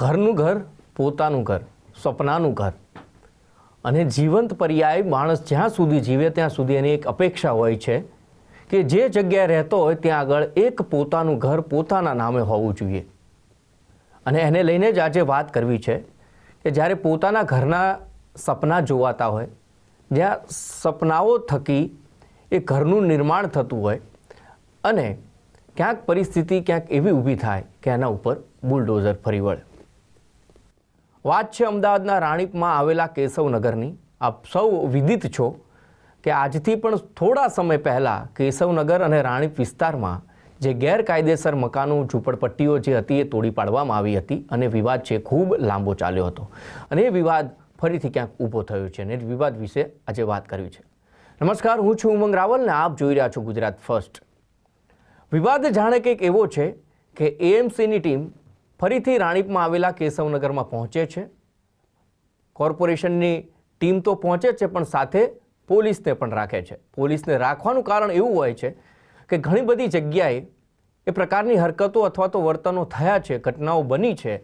ઘરનું ઘર પોતાનું ઘર, સપનાનું ઘર અને જીવંત પર્યાય માણસ જ્યાં સુધી જીવે ત્યાં સુધી એની એક અપેક્ષા હોય છે કે જે જગ્યાએ રહેતો હોય ત્યાં આગળ એક પોતાનું ઘર પોતાના નામે હોવું જોઈએ. અને એને લઈને જ આજે વાત કરવી છે કે જ્યારે પોતાના ઘરના સપના જોવાતા હોય, જ્યાં સપનાઓ થકી એ ઘરનું નિર્માણ થતું હોય અને ક્યાંક પરિસ્થિતિ ક્યાંક એવી ઊભી થાય કે એના ઉપર બુલડોઝર ફરી વળે. વાત છે અમદાવાદના રાણીપમાં આવેલા કેશવનગરની. આપ સૌ વિદિત છો કે આજથી પણ થોડા સમય પહેલાં કેશવનગર અને રાણીપ વિસ્તારમાં જે ગેરકાયદેસર મકાનો ઝૂંપડપટ્ટીઓ જે હતી એ તોડી પાડવામાં આવી હતી અને વિવાદ છે ખૂબ લાંબો ચાલ્યો હતો અને એ વિવાદ ફરીથી ક્યાંક ઊભો થયો છે અને એ વિવાદ વિશે આજે વાત કરવી છે. નમસ્કાર, હું છું ઉમંગ રાવલ ને આપ જોઈ રહ્યા છો ગુજરાત ફર્સ્ટ. વિવાદ જાણે કંઈક એવો છે કે એએમસીની ટીમ ફરીથી રાણીપમાં આવેલા કેશવનગરમાં પહોંચે છે. કોર્પોરેશનની ટીમ તો પહોંચે છે પણ સાથે પોલીસને પણ રાખે છે. પોલીસને રાખવાનું કારણ એવું હોય છે કે ઘણી બધી જગ્યાએ એ પ્રકારની હરકતો અથવા તો વર્તનો થયા છે, ઘટનાઓ બની છે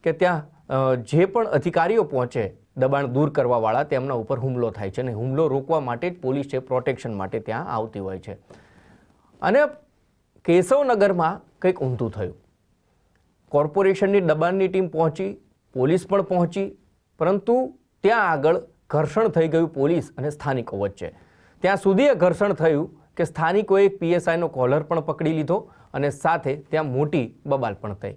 કે ત્યાં જે પણ અધિકારીઓ પહોંચે દબાણ દૂર કરવાવાળા તેમના ઉપર હુમલો થાય છે અને હુમલો રોકવા માટે જ પોલીસ છે પ્રોટેક્શન માટે ત્યાં આવતી હોય છે. અને કેશવનગરમાં કંઈક ઊંધું થયું. કોર્પોરેશનની દબાણની ટીમ પહોંચી, પોલીસ પણ પહોંચી, પરંતુ ત્યાં આગળ ઘર્ષણ થઈ ગયું પોલીસ અને સ્થાનિકો વચ્ચે. ત્યાં સુધી એ ઘર્ષણ થયું કે સ્થાનિકોએ એક પીએસઆઈનો કોલર પણ પકડી લીધો અને સાથે ત્યાં મોટી બબાલ પણ થઈ.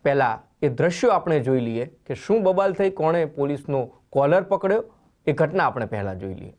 પહેલાં એ દ્રશ્યો આપણે જોઈ લઈએ કે શું બબાલ થઈ, કોણે પોલીસનો કોલર પકડ્યો, એ ઘટના આપણે પહેલાં જોઈ લઈએ.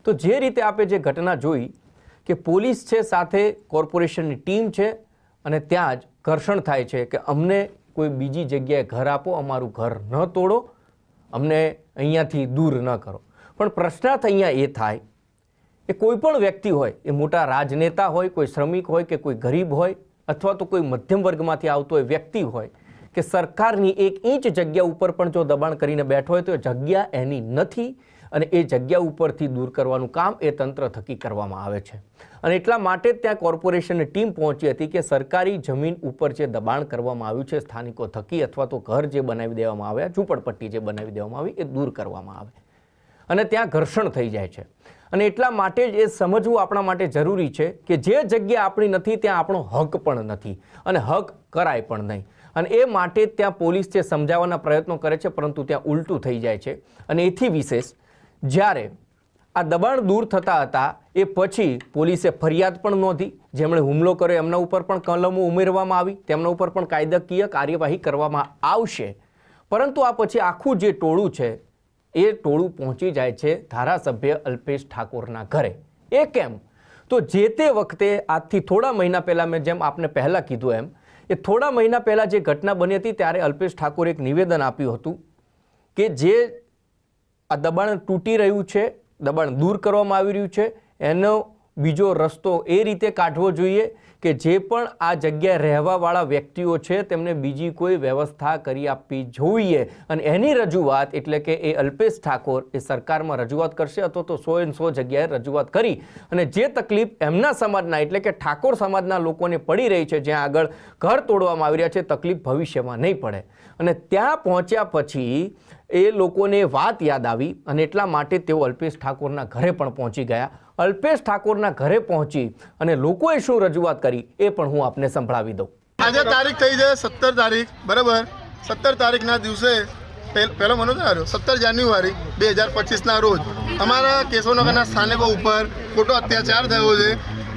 તો જે રીતે આપણે જે ઘટના જોઈ કે પોલીસ છે સાથે કોર્પોરેશનની ટીમ છે અને ત્યાં જ ઘર્ષણ થાય છે કે અમને કોઈ બીજી જગ્યાએ ઘર આપો, અમારું ઘર ન તોડો, અમને અહીંયાથી દૂર ન કરો. પણ પ્રશ્નાર્થ અહીંયા એ થાય કે કોઈ પણ વ્યક્તિ હોય, એ મોટા રાજનેતા હોય, કોઈ શ્રમિક હોય કે કોઈ ગરીબ હોય અથવા તો કોઈ મધ્યમ વર્ગમાંથી આવતો હોય વ્યક્તિ હોય કે સરકારની એક ઇંચ જગ્યા ઉપર પણ જો દબાણ કરીને બેઠો હોય તો જગ્યા એની નથી અને એ જગ્યા ઉપરથી દૂર કરવાનું કામ એ તંત્ર થકી કરવામાં આવે છે. અને એટલા માટે જ ત્યાં કોર્પોરેશનની ટીમ પહોંચી હતી કે સરકારી જમીન ઉપર જે દબાણ કરવામાં આવ્યું છે સ્થાનિકો થકી અથવા તો ઘર જે બનાવી દેવામાં આવ્યા, ઝૂંપડપટ્ટી જે બનાવી દેવામાં આવી એ દૂર કરવામાં આવે અને ત્યાં ઘર્ષણ થઈ જાય છે. અને એટલા માટે જ એ સમજવું આપણા માટે જરૂરી છે કે જે જગ્યા આપણી નથી ત્યાં આપણો હક પણ નથી અને હક કરાય પણ નહીં. અને એ માટે ત્યાં પોલીસ જે સમજાવવાના પ્રયત્નો કરે છે પરંતુ ત્યાં ઉલટું થઈ જાય છે. અને એથી વિશેષ જ્યારે આ દબાણ દૂર થતા હતા એ પછી પોલીસે ફરિયાદ પણ નોંધી. જેમણે હુમલો કર્યો એમના ઉપર પણ કલમો ઉમેરવામાં આવી, તેમના ઉપર પણ કાયદાકીય કાર્યવાહી કરવામાં આવશે. પરંતુ આ પછી આખું જે ટોળું છે એ ટોળું પહોંચી જાય છે ધારાસભ્ય અલ્પેશ ઠાકોરના ઘરે. એ કેમ? તો જે તે વખતે આજથી થોડા મહિના પહેલાં, મેં જેમ આપને પહેલાં કીધું એમ, એ થોડા મહિના પહેલાં જે ઘટના બની હતી ત્યારે અલ્પેશ ઠાકોરે એક નિવેદન આપ્યું હતું કે જે આ દબાણ તૂટી રહ્યું છે, દબાણ દૂર કરવામાં આવી રહ્યું છે, એનો બીજો રસ્તો એ રીતે કાઢવો જોઈએ કે જે પણ આ જગ્યાએ રહેવાવાળા વ્યક્તિઓ છે તેમને બીજી કોઈ વ્યવસ્થા કરી આપવી જોઈએ. અને એની રજૂઆત એટલે કે એ અલ્પેશ ઠાકોર એ સરકારમાં રજૂઆત કરશે અથવા તો 100 જગ્યાએ રજૂઆત કરી અને જે તકલીફ એમના સમાજના એટલે કે ઠાકોર સમાજના લોકોને પડી રહી છે, જ્યાં આગળ ઘર તોડવામાં આવી રહ્યા છે, તકલીફ ભવિષ્યમાં નહીં પડે. અને ત્યાં પહોંચ્યા પછી એ લોકોને વાત યાદ આવી અને એટલા માટે તેઓ અલ્પેશ ઠાકોરના ઘરે પણ પહોંચી ગયા અલ્પેશ ઠાકોરના ઘરે પહોંચી અને લોકોએ શું રજૂઆત કરી એ પણ હું આપને સંભળાવી દઉં. આજે તારીખ થઈ છે 17 તારીખ, બરાબર. 17 તારીખના દિવસે પહેલો મહિનો થયો, 17 જાન્યુઆરી 2025ના રોજ અમારા કેશવનગરના સ્થાનિકો ઉપર ખોટો અત્યાચાર થયો છે.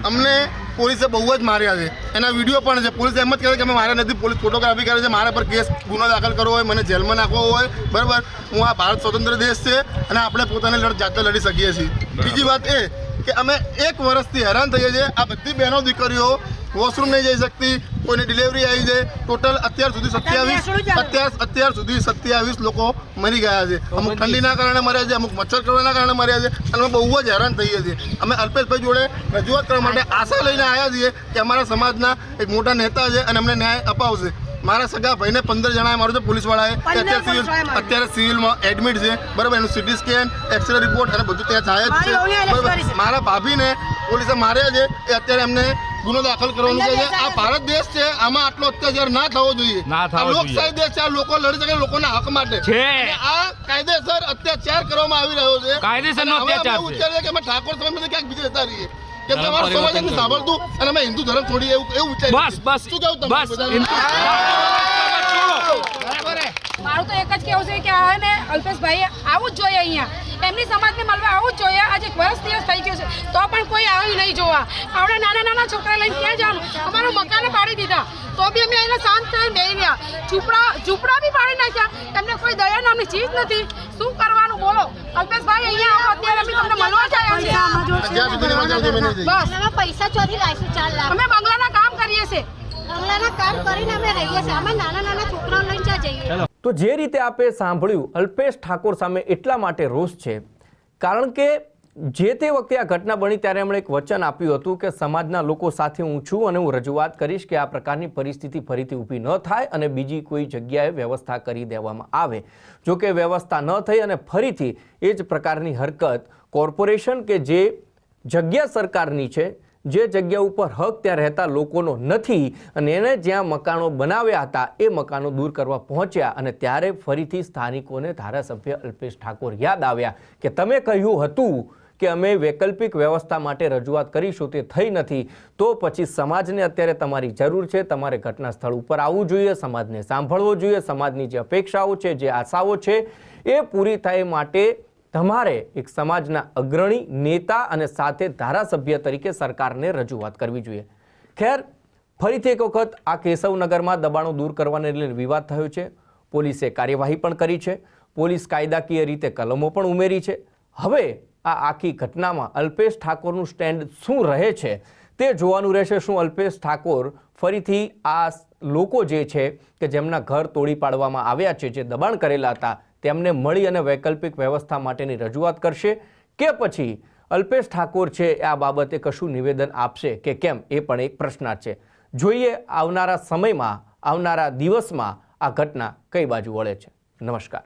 અમને પોલીસે બહુ જ માર્યા છે, એના વિડીયો પણ છે. પોલીસ એમ જ કહે છે કે અમે માર્યા નથી, પોલીસ ફોટોગ્રાફી કરે છે. મારા પર ગુનો દાખલ કરવો હોય, મને જેલમાં નાખવો હોય, બરાબર. હું આ ભારત સ્વતંત્ર દેશ છે અને આપણે પોતાને જાતે લડી શકીએ છીએ. બીજી વાત એ કે અમે 1 વર્ષથી હેરાન થઈએ છીએ. આ બધી બહેનો દીકરીઓ વોશરૂમ નહીં જઈ શકતી, કોઈની ડિલિવરી આવી છે. ટોટલ અત્યાર સુધી 27 લોકો મરી ગયા છે. અમુક ઠંડીના કારણે મર્યા છે, અમુક મચ્છર કરવાના કારણે મર્યા છે અને અમે બહુ જ હેરાન થઈએ છીએ. અમે અલ્પેશભાઈ જોડે રજૂઆત કરવા માટે આશા લઈને આવ્યા છીએ કે અમારા સમાજના એક મોટા નેતા છે અને અમને ન્યાય અપાવશે. મારા સગા ભાઈને 15 જણાએ મારું છે પોલીસવાળાએ, અત્યારે સિવિલમાં એડમિટ છે, બરાબર. એનું સીટી સ્કેન, એક્સરે રિપોર્ટ અને બધું ત્યાં થાય જ છે, બરાબર. મારા ભાભીને પોલીસે માર્યા છે, એ અત્યારે એમને ગુનો દાખલ કરવાનું છે. આ ભારત દેશ છે, આમાં આટલો અત્યાચાર ના થવો જોઈએ. આ લોકશાહી દેશ છે, આ લોકો લડી શકે લોકોના હક માટે. આ કાયદેસર અત્યાચાર કરવામાં આવી રહ્યો છે. કાયદેસરનો અત્યાચાર છે કે અમે ઠાકોર સમાજમાંથી ક્યાંક બીજે જતા રહીએ, કે અમારો સમાજ એમને સાંભળતું અને અમે હિન્દુ ધર્મ છોડી એવું વિચારીએ. બસ શું કહું તમે? મારું તો એક જ કેવું છે કે આ ને અલ્પેશભાઈ આવું જ જોઈએ, અહીંયા એમની સમાજને મળવા આવું જ જોઈએ. આજે 1 વર્ષ દિવસ થઈ ગયો છે તો પણ કોઈ આવી નહીં જોવા. આપણે નાના છોકરા લઈને ક્યાં જવાનું? અમારું મકાન પાડી દીધા તો બી અમે એને શાંત થઈને બેસી રહ્યા. ઝૂંપડા બી પાડી નાખ્યા. એમને કોઈ દયા નામની ચીજ નથી. શું કરવાનું બોલો અલ્પેશભાઈ? અહીંયા આવો, અત્યારે અમે તમને મળવા જ આવ્યા છીએ. બસ અમે પૈસા ચોથી લાવીશું 4 લાખ. અમે બંગલાના કામ કરીએ છીએ, બંગલાના કામ કરીને અમે રહીએ છીએ. અમે નાના છોકરાઓ લઈને જ્યાં જઈએ. તો જે રીતે આપે સાંભળ્યું, અલ્પેશ ઠાકોર સામે એટલા માટે રોષ છે કારણ કે જે તે વખતે આ ઘટના બની ત્યારે એમણે એક વચન આપ્યું હતું કે સમાજના લોકો સાથે હું છું અને હું રજૂઆત કરીશ કે આ પ્રકારની પરિસ્થિતિ ફરીથી ઊભી ન થાય અને બીજી કોઈ જગ્યાએ વ્યવસ્થા કરી દેવામાં આવે. જો કે વ્યવસ્થા ન થઈ અને ફરીથી એ જ પ્રકારની હરકત કોર્પોરેશન કે જે જગ્યા સરકારની છે, જે જગ્યા ઉપર હક ત્યાં રહેતા લોકોનો નથી અને એને જ્યાં મકાનો બનાવ્યા હતા એ મકાનો દૂર કરવા પહોંચ્યા અને ત્યારે ફરીથી સ્થાનિકોને ધારાસભ્ય અલ્પેશ ઠાકોર યાદ આવ્યા કે તમે કહ્યું હતું કે અમે વૈકલ્પિક વ્યવસ્થા માટે રજૂઆત કરીશું, તે થઈ નથી. તો પછી સમાજને અત્યારે તમારી જરૂર છે, તમારે ઘટના સ્થળ ઉપર આવવું જોઈએ, સમાજને સાંભળવો જોઈએ, સમાજની જે અપેક્ષાઓ છે, જે આશાઓ છે એ પૂરી થાય માટે તમારે એક સમાજના અગ્રણી નેતા અને સાથે ધારાસભ્ય તરીકે સરકારને રજૂઆત કરવી જોઈએ. ખેર, ફરીથી એક વખત આ કેશવનગરમાં દબાણો દૂર કરવાને લઈને વિવાદ થયો છે. પોલીસે કાર્યવાહી પણ કરી છે, પોલીસ કાયદાકીય રીતે કલમો પણ ઉમેરી છે. હવે આ આખી ઘટનામાં અલ્પેશ ઠાકોરનું સ્ટેન્ડ શું રહે છે તે જોવાનું રહેશે. શું અલ્પેશ ઠાકોર ફરીથી આ લોકો જે છે કે જેમના ઘર તોડી પાડવામાં આવ્યા છે, જે દબાણ કરેલા હતા, તેમને મળી અને વૈકલ્પિક વ્યવસ્થા માટેની રજૂઆત કરશે કે પછી અલ્પેશ ઠાકોર છે આ બાબતે કશું નિવેદન આપશે કે કેમ, એ પણ એક પ્રશ્નાર્થ છે. જોઈએ આવનારા સમયમાં, આવનારા દિવસમાં આ ઘટના કઈ બાજુ વળે છે. નમસ્કાર.